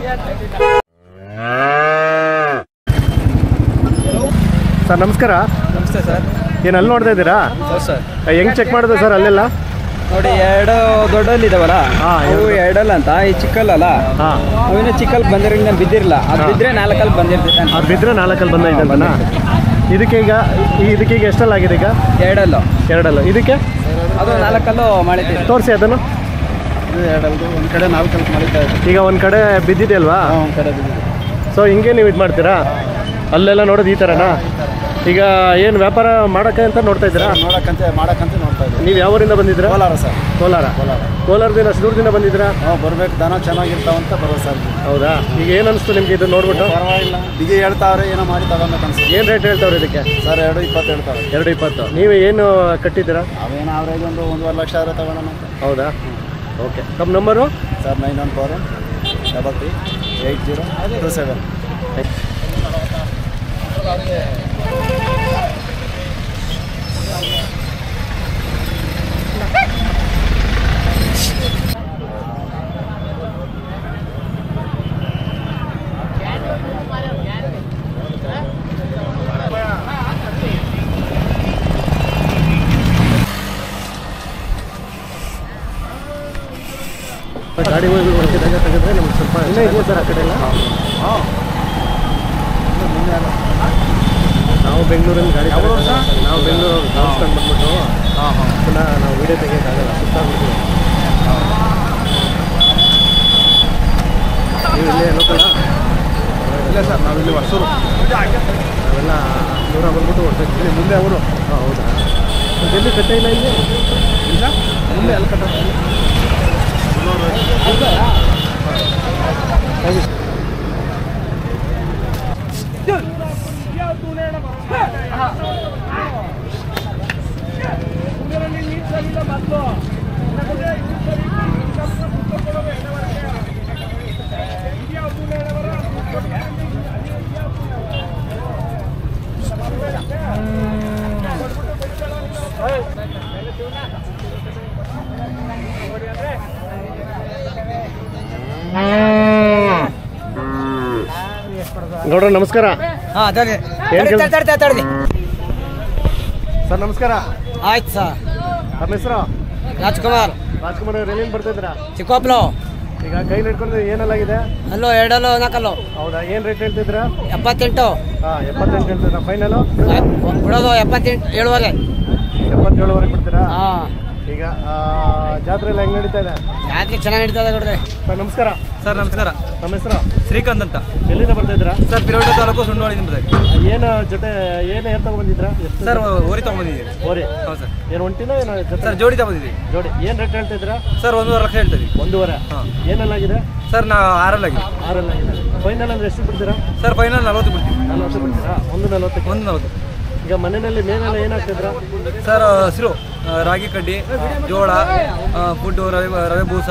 Sir ನಮಸ್ಕಾರ. ನಮಸ್ತೆ sir. ಏನು ಅಲ್ಲಿ ನೋಡ್ತಾ ಇದ್ದೀರಾ? ಹೌದು ಸರ್. ಹೆಂಗೆ ಚೆಕ್ ಮಾಡೋದು ಸರ್ ಅಲ್ಲೆಲ್ಲ? ನೋಡಿ, ಎರಡು ದೊಡ್ಡಲ್ಲಿ ಇದಾವಲ್ಲ, ಅವು ಎರಡಲ್ಲ ಅಂತ. ಈ ಚಿಕ್ಕಲ್ಲಲ್ಲ, ಅವಿನ ಚಿಕ್ಕಲ್ಲಿ ಬಂದಿರೋಂಗೆ ಬಿದ್ದಿರಲ್ಲ. ಅದು ಬಿದ್ದರೆ 4 ಅಲ್ಲಿ ಬಂದಿರ್ತೈತೆ. ಅದು ಬಿದ್ದರೆ 4 ಅಲ್ಲಿ ಬಂದೈತೆ. ಇದಕ್ಕೆ ಈಗ ಎಷ್ಟಲ್ಲಾಗಿದೆ? ಈಗ ಎರಡಲ್ಲು. ಇದಕ್ಕೆ ಅದು 4 ಅಲ್ಲು ಮಾಡಿದ್ದೀವಿ. ತೋರಿಸಿ ಅದನ್ನು. ಎರಡಲ್ದು ಒಂದು ಕಡೆ 4 ಅಲ್ಲಿ ಮಾಡಿದ್ದೆ. ಈಗ ಒಂದು ಕಡೆ ಬಿದ್ದಿದೆ ಅಲ್ವಾ? ಒಂದು ಕಡೆ ಬಿದ್ದಿದೆ. ಸೊ ಹಿಂಗೆ ನೀವು ಇದು ಮಾಡ್ತೀರಾ? ಅಲ್ಲೆಲ್ಲ ನೋಡೋದು ಈ ಥರನಾ? ಈಗ ಏನು ವ್ಯಾಪಾರ ಮಾಡೋಕ್ಕೆ ಅಂತ ನೋಡ್ತಾ ಇದ್ದೀರಾ? ಮಾಡಕ್ಕಂತ ನೋಡ್ತಾ ಇದ್ದೀವಿ. ನೀವು ಯಾವ ಊರಿಂದ ಬಂದಿದ್ದೀರಾ? ಕೋಲಾರ ಸರ್. ಕೋಲಾರದಿಂದ ಅಷ್ಟು ದೂರದಿಂದ ಬಂದಿದ್ದೀರಾ? ಬರ್ಬೇಕು, ದನ ಚೆನ್ನಾಗಿರ್ತಾವಂತ ಬರೋದು ಸರ್. ಹೌದಾ? ಈಗ ಏನು ಅನಿಸ್ತು ನಿಮಗೆ ಇದು ನೋಡ್ಬಿಟ್ಟು? ಪರವಾಗಿಲ್ಲ, ಈಗ ಹೇಳ್ತಾವ್ರೆ, ಏನೋ ಮಾಡಿ ತಗೊಂಬೇಕು ಅನ್ಸುತ್ತೆ. ಏನು ರೇಟ್ ಹೇಳ್ತಾವ್ರೆ ಇದಕ್ಕೆ? ಸರ್ 2.20 ಹೇಳ್ತಾವೆ. 2.20. ನೀವು ಏನು ಕಟ್ಟಿದ್ದೀರಾ? ಅವೇನು ಆವ್ರೇಜ್ ಒಂದು 1.5 ಲಕ್ಷ ಆದ್ರೆ ತಗೊಳ್ಳೋಣ ಅಂತ. ಹೌದಾ? ಓಕೆ. ನಮ್ಮ ನಂಬರು ಸರ್ 9143338027. ಗಾಡಿ ಹೊರಟಿದಾಗ ತೆಗೆದ್ರೆ ನಮ್ಗೆ ಸ್ವಲ್ಪ ಇನ್ನೂ ಇದೆ ಸರ್ ಆ ಕಡೆ ಎಲ್ಲ. ನಾವು ಬೆಂಗಳೂರಲ್ಲಿ ಗಾಡಿ ನಾವು ಬೆಂಗಳೂರು ತೋರಿಸ್ಕೊಂಡು ಬಂದ್ಬಿಟ್ಟು ಪುನಃ ನಾವು ವೀಡಿಯೋ ತೆಗಿಯೋಕ್ಕಾಗಲ್ಲ, ಸುತ್ತಾಗ್ಬಿಟ್ಟು. ನೀವು ಇಲ್ಲೇ ಲೋಕಲ? ಇಲ್ಲ ಸರ್, ನಾವಿಲ್ಲಿ ಹೊಸೂರು. ನಾವೆಲ್ಲ ದೂರ ಬಂದ್ಬಿಟ್ಟು ಹೊರಟಿದ್ವಿ. ಮುಂದೆ ಅವರು? ಹೌದಾ? ಎಲ್ಲಿ ಕಟ್ಟೆ ಇಲ್ಲ ಇಲ್ಲಿ? ಇಲ್ಲ, ಮುಂದೆ ಅಲ್ಲಿ ಕಟ್ಟ. ಗೌಡ್ರ ನಮಸ್ಕಾರ. ಸರ್ ನಮಸ್ಕಾರ. ಆಯ್ತು ಸರ್. ನಮ್ಮ ಹೆಸರು ರಾಜ್ಕುಮಾರ್. ರಾಜ್ಕುಮಾರ್ ಅವ್ರು ಎಲ್ಲಿಂದ ಬರ್ತಿದ್ದೀರಾ? ಚಿಕ್ಕೋಪ್ಲು. ಈಗ ಕೈಲಿ ಹಿಡ್ಕೊಂಡು ಏನೆಲ್ಲಾಗಿದೆ? ಅಲ್ಲೋ 2 4. ಹೌದಾ? ಏನು ರೇಟ್ ಹೇಳ್ತಿದ್ದೀರಾ? 78. 78 ಹೇಳ್ತಿದ್ದೀರಾ? ಫೈನಲು ಬಿಡೋದು 78, 7.5. 77ವರೆಗೆ ಬಿಡ್ತೀರಾ? ಹಾಂ. ಈಗ ಜಾತ್ರೆ ಎಲ್ಲ ಹೆಂಗೆ ನಡೀತಾ ಇದೆ? ಜಾತ್ರೆ ಚೆನ್ನಾಗಿ ನಡೀತಾ ಇದೆ ನೋಡ್ರಿ. ಸರ್ ನಮಸ್ಕಾರ. ಸರ್ ನಮಸ್ಕಾರ. ನಮ್ಮ ಹೆಸರು ಶ್ರೀಕಾಂತ್ ಅಂತ. ಎಲ್ಲಿಂದ ಬರ್ತಿದ್ದೀರಾ? ಸರ್ ಪಿರೋಟ ತಾಲೂಕು ಸುಂಡೋಳಿಂದ. ಏನು ಜೊತೆ ಏನು ಏರ್ ತಗೊಂಡ್ಬಂದಿದ್ರಾ? ಸರ್ ಓರಿ ತಗೊಂಡಿದ್ದೀವಿ. ಓರಿ? ಹೌದು ಸರ್. ಏನು ಒಂಟಿನ ಏನು ಜೊತೆ? ಸರ್ ಜೋಡಿ ತಗೊಂಡಿದ್ದೀವಿ. ಜೋಡಿ. ಏನು ರೇಟ್ ಹೇಳ್ತಿದ್ದೀರಾ? ಸರ್ 1.5 ಲಕ್ಷ ಹೇಳ್ತೀವಿ. 1.5. ಹಾಂ. ಏನೆಲ್ಲಾಗಿದೆ? ಸರ್ ನಾ 6 6 ಫೈನಲ್ ಅಂದರೆ ಎಷ್ಟು ಬಿಡ್ತೀರಾ? ಸರ್ ಫೈನಲ್ 40 ಬಿಡ್ತೀವಿ. 40 ಬಿಡ್ತೀರಾ? 1.40. 1.40. ಈಗ ಮನೆಯಲ್ಲಿ ಮೇನೆಲ್ಲ ಏನಾಗ್ತಿದ್ರ? ಸರ್ ಹಸಿರು, ರಾಗಿ ಕಡ್ಡಿ, ಜೋಳ, ಫುಡ್ಡು, ರವೆ ಬೂಸ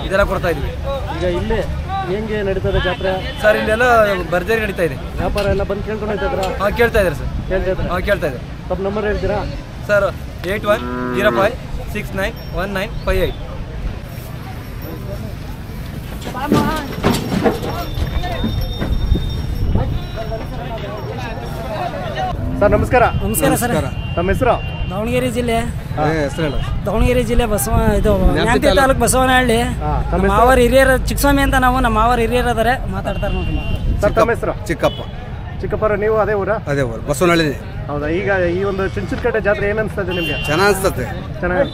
ಇದೆಲ್ಲ ಕೊಡ್ತಾ ಇದ್ವಿ. ಈಗ ಇಲ್ಲಿ ಹೆಂಗೆ ನಡೀತದೆ ಜಾತ್ರೆ? ಸರ್ ಇಲ್ಲೆಲ್ಲ ಭರ್ಜರಿ ನಡೀತಾ ಇದೆ. ವ್ಯಾಪಾರ ಎಲ್ಲ ಬಂದು ಕೇಳ್ಕೊಂಡು ಹೋಗ್ತಿದ್ರ? ಹಾಂ, ಕೇಳ್ತಾ ಇದ್ದಾರೆ ಸರ್. ಕೇಳ್ತಾ ಇದ್ದಾರೆ. ಸ್ವಲ್ಪ ನಂಬರ್ ಹೇಳ್ತೀರಾ? ಸರ್ 8105691958. ಸರ್ ನಮಸ್ಕಾರ. ನಮಸ್ಕಾರ ಸರ್. ನಮ್ಮ ಹೆಸರು? ದಾವಣಗೆರೆ ಜಿಲ್ಲೆ. ದಾವಣಗೆರೆ ಜಿಲ್ಲೆ ನ್ಯಾಮತಿ ತಾಲೂಕು ಬಸವನಹಳ್ಳಿ. ನಮ್ಮ ಮಾವರ ಹಿರಿಯರ ಚಿಕ್ಕಸ್ವಾಮಿ ಅಂತ ನಾವು, ನಮ್ಮ ಮಾವರ ಹಿರಿಯರು ಅದಾರೆ, ಮಾತಾಡ್ತಾರೆ ನೋಡ್ರಿ. ಸರ್ ತಮ್ಮ ಹೆಸರು? ಚಿಕ್ಕಪ್ಪ. ಚಿಕ್ಕಪ್ಪರ, ನೀವು ಅದೇ ಊರ? ಅದೇ ಊರು, ಬಸವನಹಳ್ಳಿ. ಹೌದಾ? ಈಗ ಈ ಒಂದು ಚುಂಚನಕಟ್ಟೆ ಜಾತ್ರೆ ಏನು ಅನಿಸ್ತದೆ ನಿಮಗೆ? ಚೆನ್ನಾಗಿ ಅನಿಸ್ತದೆ. ಚೆನ್ನಾಗಿ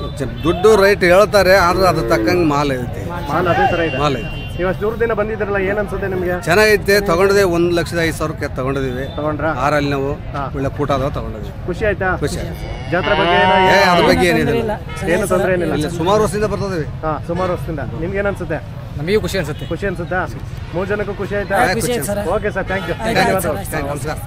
ದುಡ್ಡು ರೈಟ್ ಹೇಳ್ತಾರೆ, ಆದ್ರೆ ಅದ್ರ ತಕ್ಕಂಗೆ ಮಾಲ್ ಐತಿ. ಮಾಲ್ ಅದೇ ಥರ ಇದೆ. ಮಾಲ್ ಐತಿ. ನೀವು ಅಷ್ಟು ದೂರದಿಂದ ಬಂದಿದ್ರಲ್ಲ, ಏನು ಅನ್ಸುತ್ತೆ ನಿಮಗೆ? ಚೆನ್ನಾಗೈತೆ. ತಗೊಂಡಿದೆ 1,05,000 ತಗೊಂಡಿದ್ದೀವಿ. ತಗೊಂಡ್ರಾ? ಆರಲ್ಲಿ ನಾವು ಒಳ್ಳೆ ಕೂಟ ಅದಾವ ತಗೊಂಡಿದ್ವಿ. ಖುಷಿ ಆಯ್ತಾ? ಖುಷಿ. ಜಾತ್ರೆ ಬಗ್ಗೆ ಅದ್ರ ಬಗ್ಗೆ ಏನಿದೆ, ಏನು ತೊಂದರೆ ಏನಿಲ್ಲ. ಇಲ್ಲಿ ಸುಮಾರು ವರ್ಷದಿಂದ ಬರ್ತದೀವಿ. ಸುಮಾರು ವರ್ಷದಿಂದ. ನಿಮ್ಗೆ ಏನು ಅನ್ಸುತ್ತೆ? ನಮಗೂ ಖುಷಿ ಅನ್ಸುತ್ತೆ. ಖುಷಿ ಅನ್ಸುತ್ತಾ? 3 ಜನಕ್ಕೂ ಖುಷಿ ಆಯ್ತಾ? Okay sir, thank you. ನಮಸ್ಕಾರ.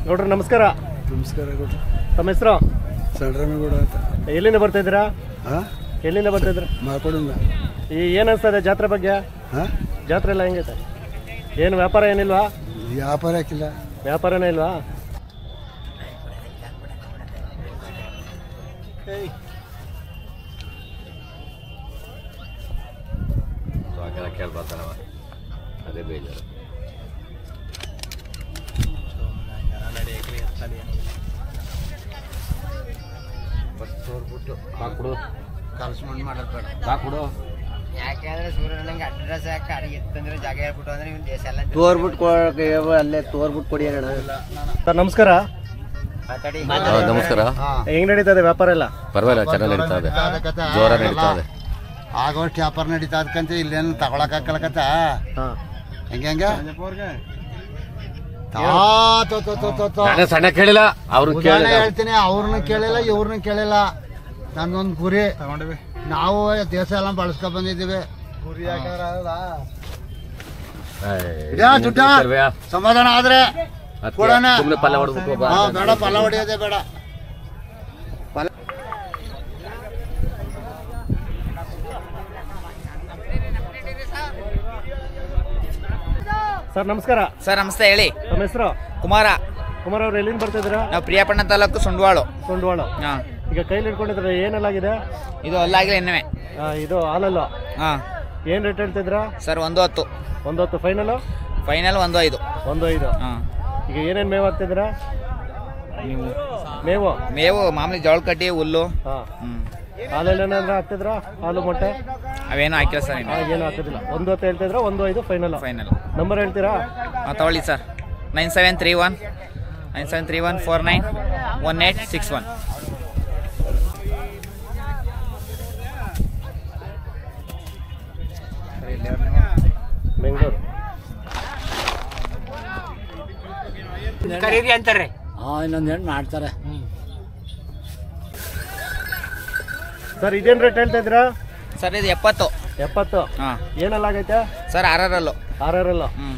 ಗೌಡ್ರ ನಮಸ್ಕಾರ. ನಮಸ್ಕಾರ ಗೌಡ್ರ. ತಮ್ಮ ಹೆಸರು? ಸಣ್ಣ ಅಂತ. ಎಲ್ಲಿಂದ ಬರ್ತಾ ಇದ್ದೀರಾ? ಎಲ್ಲಿಂದ ಬರ್ತಾ ಇದ್ದೀರಾ? ಮಾರ್ಕೋಡಿಂದ. ಏನು ಅನಿಸ್ತದೆ ಜಾತ್ರೆ ಬಗ್ಗೆ? ಜಾತ್ರೆ ಎಲ್ಲ ಹೆಂಗೈತೆ? ಏನು ವ್ಯಾಪಾರ ಏನಿಲ್ವಾ? ವ್ಯಾಪಾರ ಹಾಕಿಲ್ಲ. ವ್ಯಾಪಾರನೇ ಇಲ್ವಾ? ಕೇಳ್ಬಾರ್ದವ ಅದೇ ಬೇಜಾರು. ತೋರ್ಬಿಟ್ಟು ಹಾಕ್ಬಿಡು, ಕಲ್ಸ್ಮಂಡ್ ಮಾಡೋದು ಬೇಡ. ಹಾಕ್ಬಿಡು. ಯಾಕೆಂದ್ರೆ ಸೂರ್ಯನಂಗೆ ಅಡ್ರೆಸ್ ಯಾಕೆ ಅಡಿಗೆ ಎತ್ತಂದ್ರೆ ಜಾಗ ಹೇಳ್ಬಿಟ್ಟು ಅಂದ್ರೆ ಇವ್ನು ದೇಶ ಎಲ್ಲ ತೋರ್ಬಿಟ್ಟು ಅಲ್ಲೇ ತೋರ್ಬಿಟ್ಟು ಕೊಡಿ ಅಣ್ಣ. ಸರ್ ನಮಸ್ಕಾರ. ಮಾತಾಡಿ. ನಮಸ್ಕಾರ. ಹೆಂಗ್ ನಡೀತಾ ಇದೆ ವ್ಯಾಪಾರ ಎಲ್ಲ? ಪರವಾಗಿಲ್ಲ, ಚೆನ್ನಾಗಿ ನಡೀತಾ ಇದೆ, ಜೋರ ನಡೀತಾ ಇದೆ. ಆಗೋಷ್ಟು ವ್ಯಾಪಾರ ನಡೀತಾ ಅದಕ್ಕಂತ ಇಲ್ಲೇನು ತಗೊಳಕ್ ಹಾಕಲಕತ್ತ ಹೆಂಗೆ ನಾನೇ ಸಣ್ಣ ಕೇಳಿಲ್ಲ, ಅವ್ರು ಹೇಳ್ತೀನಿ. ಅವ್ರನ್ನ ಕೇಳಿಲ್ಲ, ಇವ್ರನ್ನ ಕೇಳಿಲ್ಲ. ನಂದೊಂದು ಗುರಿ ತಗೊಂಡಿವಿ ನಾವು, ದೇಶ ಎಲ್ಲ ಬಳಸ್ಕೊಂಡ್ ಬಂದಿದ್ದೀವಿ. ಗುರಿ ಸಮಾಧಾನ ಆದ್ರೆ ಕೊಡೋಣ. ಪಲ್ಲ ಹೊಡ್ಬಿಟ್ಟು ಬೇಡ, ಪಲ್ಲ ಹೊಡೆಯೋದೇ ಬೇಡ. ಸರ್ ನಮಸ್ಕಾರ. ಸರ್ ನಮಸ್ತೆ, ಹೇಳಿ. ನಮ್ಮ ಹೆಸರು? ಕುಮಾರ. ಕುಮಾರ್ ಅವ್ರು ಎಲ್ಲಿಂದ ಬರ್ತಿದ್ದೀರಾ? ನಾವು ಪ್ರಿಯಾಪಟ್ಟಣ ತಾಲೂಕು ಸುಂಡವಾಳು. ಹಾಂ. ಈಗ ಕೈಲಿ ಹಿಡ್ಕೊಂಡಿದ್ರೆ ಏನೆಲ್ಲಾಗಿದೆ? ಇದು ಅಲ್ಲಾಗಿಲ್ಲ ಇನ್ನವೇ. ಇದು ಹಾಲಲ್ಲ. ಹಾಂ. ಏನು ರೇಟ್ ಹೇಳ್ತಿದ್ರಾ? ಸರ್ 110. 110 ಫೈನಲ್? ಫೈನಲ್ 15. 15. ಹಾಂ. ಈಗ ಏನೇನು ಮೇವು ಹಾಕ್ತಿದ್ದೀರಾ? ಮೇವು ಮಾಮೂಲಿ ಜೋಳ ಕಡ್ಡಿ, ಹುಲ್ಲು. ಹಾಂ. ಹಾಲಲ್ಲಿ ಏನಾದ್ರು ಹಾಕ್ತಿದ್ರಾ? ಹಾಲು ಮೊಟ್ಟೆ ಅವೇನು ಹಾಕಿಲ್ಲ ಸರ್. ಏನು ಹಾಕೋದಿಲ್ಲ. 110 ಹೇಳ್ತಿದ್ರ, 15 ಫೈನಲ್. ನಂಬರ್ ಹೇಳ್ತೀರಾ? ತಗೊಳ್ಳಿ ಸರ್. 9731 49 1861. ಬೆಂಗಳೂರು. ಕರೀರಿ ಅಂತಾರೆ. ಇನ್ನೊಂದು ಹೆಣ್ಣು ಮಾಡ್ತಾರೆ. ಸರ್ ಇದೇನು ರೇಟ್ ಹೇಳ್ತಾ ಇದ್ದೀರಾ? ಸರ್ ಇದು 70. 70. ಹಾಂ. ಏನೆಲ್ಲ ಆಗೈತೆ? ಸರ್ 6 6 ಹ್ಞೂ.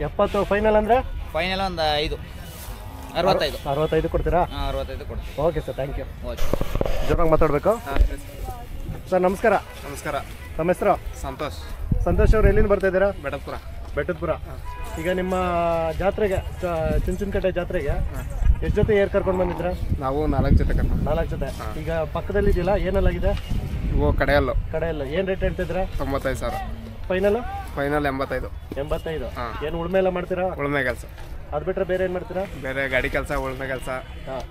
70 ಫೈನಲ್ ಅಂದರೆ? ಫೈನಲ್ ಒಂದು 5 65. 65 ಕೊಡ್ತೀರಾ? ಹಾಂ, 65 ಕೊಡಿ. Okay sir, thank you. Okay. ಜೋರಾಗಿ ಮಾತಾಡಬೇಕು. ಸರ್ ನಮಸ್ಕಾರ. ನಮಸ್ಕಾರ. ನಮ್ಮ ಹೆಸರು? ಸಂತೋಷ್. ಸಂತೋಷ್ ಅವ್ರು ಎಲ್ಲಿಂದ ಬರ್ತಾ ಇದ್ದೀರಾ? ಬೆಟ್ಟದಪುರ. ಈಗ ನಿಮ್ಮ ಜಾತ್ರೆಗೆ, ಚುಂಚನಕಟ್ಟೆ ಜಾತ್ರೆಗೆ ಎಷ್ಟು ಜೊತೆ ಏರ್ ಕರ್ಕೊಂಡು ಬಂದಿದ್ದೀರಾ? ನಾವು 4 ಜೊತೆ ಕರ್ಕೊಂಡು. 4 ಜೊತೆ. ಈಗ ಪಕ್ಕದಲ್ಲಿ ಇದೆಯಲ್ಲ, ಏನೆಲ್ಲಾಗಿದೆ? ಇವು ಕಡೆಯಲ್ಲು. ಕಡೆಯಲ್ಲ. ಏನು ರೇಟ್ ಹೇಳ್ತಿದ್ದೀರಾ? 95,000. ಫೈನಲ್ 85. 85. ಏನು ಉಳುಮೆ ಎಲ್ಲ ಮಾಡ್ತೀರಾ? ಉಳುಮೆ ಕೆಲಸ. ಅದು ಬಿಟ್ಟರೆ ಬೇರೆ ಏನು ಮಾಡ್ತೀರಾ? ಬೇರೆ ಗಾಡಿ ಕೆಲಸ, ಉಳುಮೆ ಕೆಲಸ. ಹಾಂ,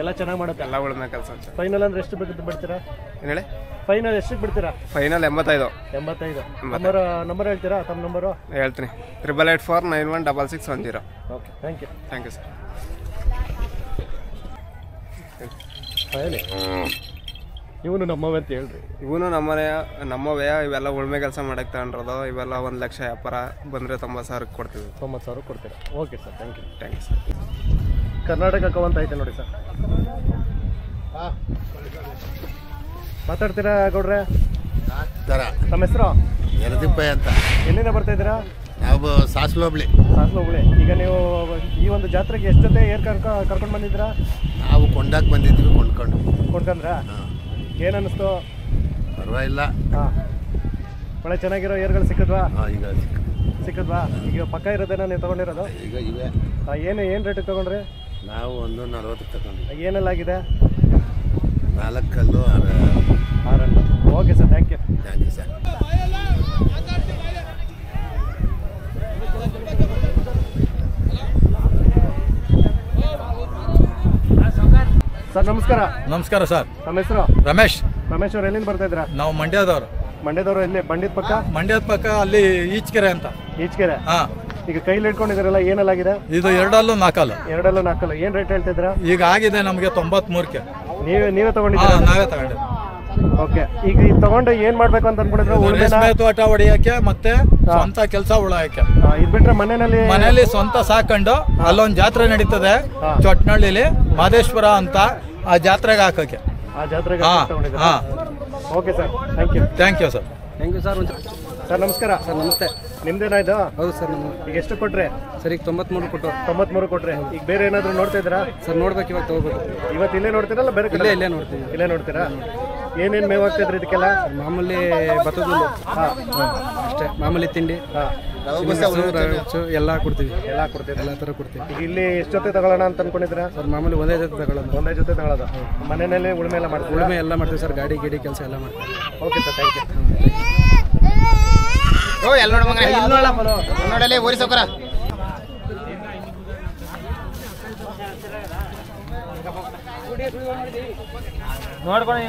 ಎಲ್ಲ ಚೆನ್ನಾಗಿ ಮಾಡುತ್ತೆ. ಎಲ್ಲ ಉಳುಮೆ ಕೆಲಸ. ಫೈನಲ್ ಅಂದರೆ ಎಷ್ಟು ಬಿಡ್ತೀರಾ? ಏನು ಹೇಳಿ? ಫೈನಲ್ ಎಷ್ಟಕ್ಕೆ ಬಿಡ್ತೀರಾ? ಫೈನಲ್ 85. 85. ನಂಬರ್ ಹೇಳ್ತೀರಾ? ತಮ್ಮ ನಂಬರು ಹೇಳ್ತೀನಿ. 88491610. Okay, thank you. Thank you sir. ಹೇಳಿ. ಇವನು ನಮ್ಮವೇ ಅಂತ ಹೇಳ್ರಿ. ಇವನು ನಮ್ಮವೇ. ಇವೆಲ್ಲ ಉಳುಮೆ ಕೆಲಸ ಮಾಡಕ್ಕೆ ತಗೊಂಡಿರೋದು. ಇವೆಲ್ಲ 1 ಲಕ್ಷ ವ್ಯಾಪಾರ ಬಂದರೆ 90,000 ಕೊಡ್ತೀವಿ. 90,000 ಕೊಡ್ತೀರಾ? Okay sir, thank you. Thank you sir. Karnataka ಕವಂತ ಐತೆ ನೋಡಿ ಸರ್. ಮಾತಾಡ್ತೀರಾ ಗೌಡ್ರೆ? ನಮ್ಮ ಹೆಸರು? ಎರದಿಪ್ಪಯ್ಯ ಅಂತ. ಎಲ್ಲಿಂದ ಬರ್ತಾ ಇದ್ದೀರಾ? ನಾವು ಸಾಸ್ಲು ಹೋಬ್ಳಿ. ಈಗ ನೀವು ಈ ಒಂದು ಜಾತ್ರೆಗೆ ಎಷ್ಟು ಜೊತೆ ಏರ್ ಕರ್ಕೊಂಡು ಬಂದಿದ್ದೀರಾ? ನಾವು ಕೊಂಡಾಕ್ ಬಂದಿದ್ದೀವಿ, ಕೊಂಡ್ಕೊಂಡ್ರಾ? ಏನು ಅನ್ನಿಸ್ತು? ಪರವಾಗಿಲ್ಲ. ಹಾಂ, ಒಳ್ಳೆ ಚೆನ್ನಾಗಿರೋ ಏರ್ಗಳು ಸಿಕ್ಕಿದ್ವಾ? ಈಗ ಸಿಕ್ಕಿದ್ವಾ? ಈಗ ಪಕ್ಕ ಇರೋದೇನೋ ನೀವು ತೊಗೊಂಡಿರೋದು? ಈಗ ಇವೆ. ಏನು ರೇಟಿಗೆ ತೊಗೊಂಡ್ರಿ? ನಾವು 140 ತಗೊಂಡ್ವಿ. ಏನೆಲ್ಲಾಗಿದೆ? 4 ಕಲ್ಲು, 6. Okay sir, thank you. Thank you sir. Sir ನಮಸ್ಕಾರ. ನಮಸ್ಕಾರ ಸರ್. ನಮ್ಮ ಹೆಸರು? ರಮೇಶ್. ರಮೇಶ್ ಅವ್ರು ಎಲ್ಲಿಂದ ಬರ್ತಾ ಇದ್ದೀರಾ? ನಾವು ಮಂಡ್ಯದವರು. ಎಲ್ಲಿ? ಮಂಡ್ಯದ ಪಕ್ಕ? ಮಂಡ್ಯದ ಪಕ್ಕ ಅಲ್ಲಿ ಈಚ್ಕೆರೆ ಅಂತ. ಈಚ್ಕೆರೆ. ಹಾಂ. ಈಗ ಕೈಲಿ ಇಟ್ಕೊಂಡಿದ್ದೀರಲ್ಲ, ಏನೆಲ್ಲಾಗಿದೆ? ಇದು 2 4. 2 4. ಏನು ರೇಟ್ ಹೇಳ್ತಿದ್ದೀರಾ? ಈಗ ಆಗಿದೆ ನಮಗೆ 93ಕ್ಕೆ. ನೀವೇ ತಗೊಂಡಿದ್ದೀರಾ? ನಾವೇ ತಗೊಂಡಿದ್ದೀವಿ. ಓಕೆ. ಈಗ ಇದು ತಗೊಂಡು ಏನು ಮಾಡಬೇಕು ಅಂತ ಅನ್ಕೊಂಡಿದ್ರೆ? ರೇಷ್ಮೆ ತೋಟ ಹೊಡೆಯಕ್ಕೆ ಮತ್ತೆ ಸ್ವಂತ ಕೆಲಸ ಉಳಾಯಕ್ಕೆ. ಇದು ಬಿಟ್ರೆ ಮನೆಯಲ್ಲಿ ಸ್ವಂತ ಸಾಕೊಂಡು ಅಲ್ಲೊಂದು ಜಾತ್ರೆ ನಡೀತದೆ ಚೊಟ್ನಳ್ಳಿಲಿ, ಮಾದೇಶ್ವರ ಅಂತ. ಆ ಜಾತ್ರೆಗೆ ಹಾಕಕ್ಕೆ. ಆ ಜಾತ್ರೆಗೆ ತಗೊಂಡಿದ್ದೀರಾ? Okay sir, thank you. Thank you sir. Thank you sir. Sir ನಮಸ್ಕಾರ. ಸರ್ ನಮಸ್ತೆ. ನಿಮ್ದೇನಾಯ್ತು? ಹೌದು ಸರ್. ಈಗ ಎಷ್ಟು ಕೊಟ್ರೆ? ಸರ್ ಈಗ 93 ಕೊಟ್ಟು. 93 ಕೊಟ್ರೆ. ಈಗ ಬೇರೆ ಏನಾದರೂ ನೋಡ್ತಾ ಇದ್ದೀರಾ? ಸರ್ ನೋಡ್ಬೇಕು, ಇವಾಗ ತಗೋಬೇಕು. ಇವತ್ತು ಇಲ್ಲೇ ನೋಡ್ತೀರಲ್ಲ ಬೇರೆ ಕಡೆ? ಇಲ್ಲೇ ನೋಡ್ತೀವಿ. ಇಲ್ಲೇ ನೋಡ್ತೀರಾ? ಏನೇನು ಮೇವು ಹಾಕ್ತಿದ್ರಿ ಇದಕ್ಕೆಲ್ಲ? ಮಾಮೂಲಿ ಭತ್ತದ ಹುಲ್ಲು ಅಷ್ಟೇ, ಮಾಮೂಲಿ ತಿಂಡಿ ಎಲ್ಲ ಕೊಡ್ತೀವಿ. ಎಲ್ಲ ಥರ ಕೊಡ್ತೀವಿ. ಈಗ ಇಲ್ಲಿ ಎಷ್ಟು ಜೊತೆ ತಗೊಳ್ಳೋಣ ಅಂತ ಅನ್ಕೊಂಡಿದ್ದೀರಾ? ಸರ್ ಮಾಮೂಲಿ ಒಂದೇ ಜೊತೆ ತಗೊಳ್ಳೋದು. ಒಂದೇ ಜೊತೆ ತಗೊಳ್ಳೋದು. ಮನೆಯಲ್ಲಿ ಉಳುಮೆ ಎಲ್ಲ ಮಾಡ್ತೀವಿ? ಉಳುಮೆ ಎಲ್ಲ ಮಾಡ್ತೀವಿ ಸರ್, ಗಾಡಿ ಕೆಲಸ ಎಲ್ಲ ಮಾಡ್ತೀವಿ. Okay sir, thank you. ನೋಡಲಿ ಓರಿ ಸೌಕರ ನೋಡ್ಕೊಂಡು